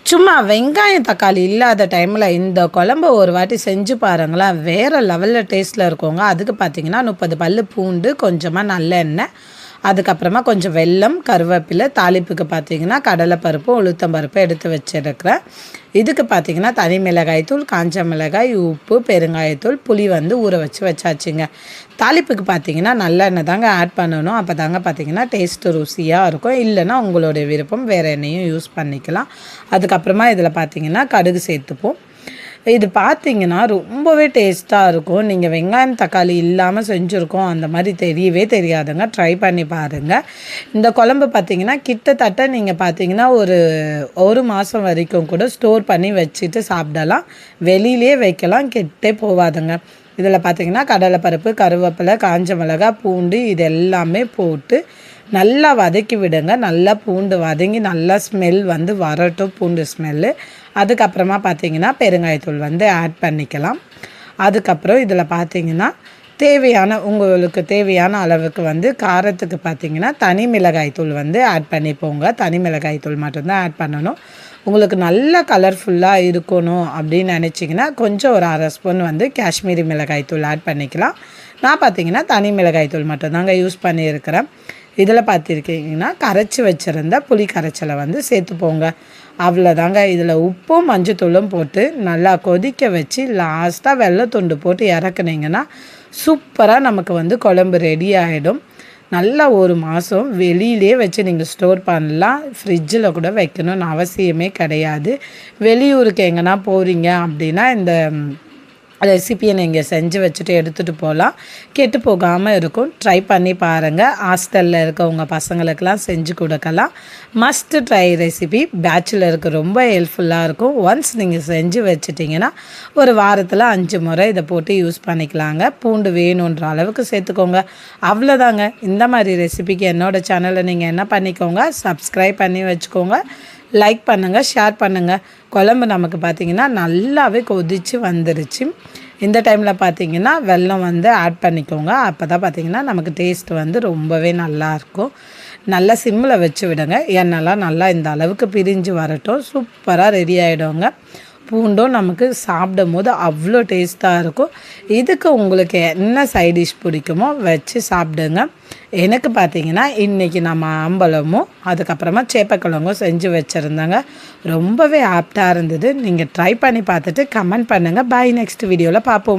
சும்மா வெங்காயம் தக்காளி இல்லாத டைமில் இந்த குழம்பு ஒரு வாட்டி செஞ்சு பாருங்களேன், வேறு லெவலில் டேஸ்ட்டில் இருக்குங்க. அதுக்கு பார்த்தீங்கன்னா 30 பல் பூண்டு, கொஞ்சமாக நல்லெண்ணெய், அதுக்கப்புறமா கொஞ்சம் வெல்லம், கருவேப்பிலை, தாளிப்புக்கு பார்த்தீங்கன்னா கடலைப்பருப்பு, உளுத்தம்பருப்பு எடுத்து வச்சுருக்கிறேன். இதுக்கு பார்த்தீங்கன்னா தனி மிளகாய்த்தூள், காஞ்ச மிளகாய், உப்பு, பெருங்காயத்தூள், புளி வந்து ஊற வச்சாச்சுங்க. தாளிப்புக்கு பார்த்தீங்கன்னா நல்லெண்ணெய் தாங்க ஆட் பண்ணணும். அப்போ தாங்க பார்த்தீங்கன்னா டேஸ்ட்டு ருசியாக இருக்கும். இல்லைன்னா உங்களுடைய விருப்பம், வேறு எண்ணெயும் யூஸ் பண்ணிக்கலாம். அதுக்கப்புறமா இதில் பார்த்தீங்கன்னா கடுகு சேர்த்துப்போம். இது பார்த்தீங்கன்னா ரொம்பவே டேஸ்ட்டாக இருக்கும். நீங்கள் வெங்காயம் தக்காளி இல்லாமல் செஞ்சுருக்கோம் அந்த மாதிரி தெரியவே தெரியாதுங்க. ட்ரை பண்ணி பாருங்கள். இந்த குழம்பு பார்த்தீங்கன்னா கிட்டத்தட்ட நீங்கள் பார்த்தீங்கன்னா ஒரு மாதம் வரைக்கும் கூட ஸ்டோர் பண்ணி வச்சுட்டு சாப்பிடலாம். வெளியிலே வைக்கலாம், கெட்டே போகாதுங்க. இதில் பார்த்தீங்கன்னா கடலைப்பருப்பு, கருவேப்பிலை, காஞ்ச மிளகாய், பூண்டு இது எல்லாமே போட்டு நல்லா வதக்கி விடுங்க. நல்லா பூண்டு வதங்கி நல்லா ஸ்மெல் வந்து வரட்டும், பூண்டு ஸ்மெல்லு. அதுக்கப்புறமா பார்த்தீங்கன்னா பெருங்காயத்தூள் வந்து ஆட் பண்ணிக்கலாம். அதுக்கப்புறம் இதில் பார்த்தீங்கன்னா உங்களுக்கு தேவையான அளவுக்கு வந்து காரத்துக்கு பார்த்தீங்கன்னா தனி மிளகாய்த்தூள் வந்து ஆட் பண்ணிப்போங்க. தனி மிளகாய்த்தூள் மட்டும்தான் ஆட் பண்ணணும். உங்களுக்கு நல்ல கலர்ஃபுல்லாக இருக்கணும் அப்படின்னு நினச்சிங்கன்னா கொஞ்சம் ஒரு 1/2 ஸ்பூன் வந்து காஷ்மீரி மிளகாய்த்தூள் ஆட் பண்ணிக்கலாம். நான் பார்த்தீங்கன்னா தனி மிளகாய்த்தூள் மட்டும்தாங்க யூஸ் பண்ணியிருக்கிறேன். இதில் பார்த்துருக்கீங்கன்னா கரைச்சி வச்சுருந்த புளி கரைச்சலை வந்து சேர்த்துப்போங்க. அவ்வளோதாங்க. இதில் உப்பும் மஞ்சத்தூளும் போட்டு நல்லா கொதிக்க வச்சு லாஸ்ட்டாக வெள்ளைத்துண்டு போட்டு இறக்குனீங்கன்னா சூப்பராக நமக்கு வந்து குழம்பு ரெடி ஆகிடும். நல்லா ஒரு மாதம் வெளியிலே வச்சு நீங்கள் ஸ்டோர் பண்ணலாம். ஃப்ரிட்ஜில் கூட வைக்கணும்னு அவசியமே கிடையாது. வெளியூருக்கு எங்கன்னா போகிறீங்க அப்படின்னா இந்த ரெசிப்பியை நீங்கள் செஞ்சு வச்சுட்டு எடுத்துகிட்டு போகலாம். கெட்டு போகாமல் இருக்கும். ட்ரை பண்ணி பாருங்கள். ஹாஸ்டலில் இருக்கவங்க பசங்களுக்கெல்லாம் செஞ்சு கொடுக்கலாம். Must try recipe. பேச்சுலருக்கு ரொம்ப ஹெல்ப்ஃபுல்லாக இருக்கும். ஒன்ஸ் நீங்கள் செஞ்சு வச்சுட்டிங்கன்னா ஒரு வாரத்தில் 5 முறை இதை போட்டு யூஸ் பண்ணிக்கலாங்க. பூண்டு வேணுன்ற அளவுக்கு சேர்த்துக்கோங்க. அவ்வளோதாங்க. இந்த மாதிரி ரெசிபிக்கு என்னோடய சேனலை நீங்கள் என்ன பண்ணிக்கோங்க, சப்ஸ்கிரைப் பண்ணி வச்சுக்கோங்க. லைக் பண்ணுங்கள், ஷேர் பண்ணுங்கள். குழம்பு நமக்கு பார்த்திங்கன்னா நல்லாவே கொதித்து வந்துருச்சு. இந்த டைமில் பார்த்திங்கன்னா வெல்லம் வந்து ஆட் பண்ணிக்கோங்க. அப்போ தான் பார்த்திங்கன்னா நமக்கு டேஸ்ட் வந்து ரொம்பவே நல்லாயிருக்கும். நல்லா சிம்மில் வச்சு விடுங்க. எண்ணெய்லாம் நல்லா இந்த அளவுக்கு பிரிஞ்சு வரட்டும். சூப்பராக ரெடி ஆகிடுங்க. பூண்டும் நமக்கு சாப்பிடும் போது அவ்வளோ டேஸ்ட்டாக இருக்கும். இதுக்கு உங்களுக்கு என்ன சைட் டிஷ் பிடிக்குமோ வச்சு சாப்பிடுங்க. எனக்கு பார்த்திங்கன்னா இன்றைக்கி நான் மாம்பழமும் அதுக்கப்புறமா சேப்பக்கிழங்கும் செஞ்சு வச்சுருந்தேங்க. ரொம்பவே ஆப்டாக இருந்தது. நீங்கள் ட்ரை பண்ணி பார்த்துட்டு கமெண்ட் பண்ணுங்கள். பாய். நெக்ஸ்ட் வீடியோவில் பார்ப்போம்.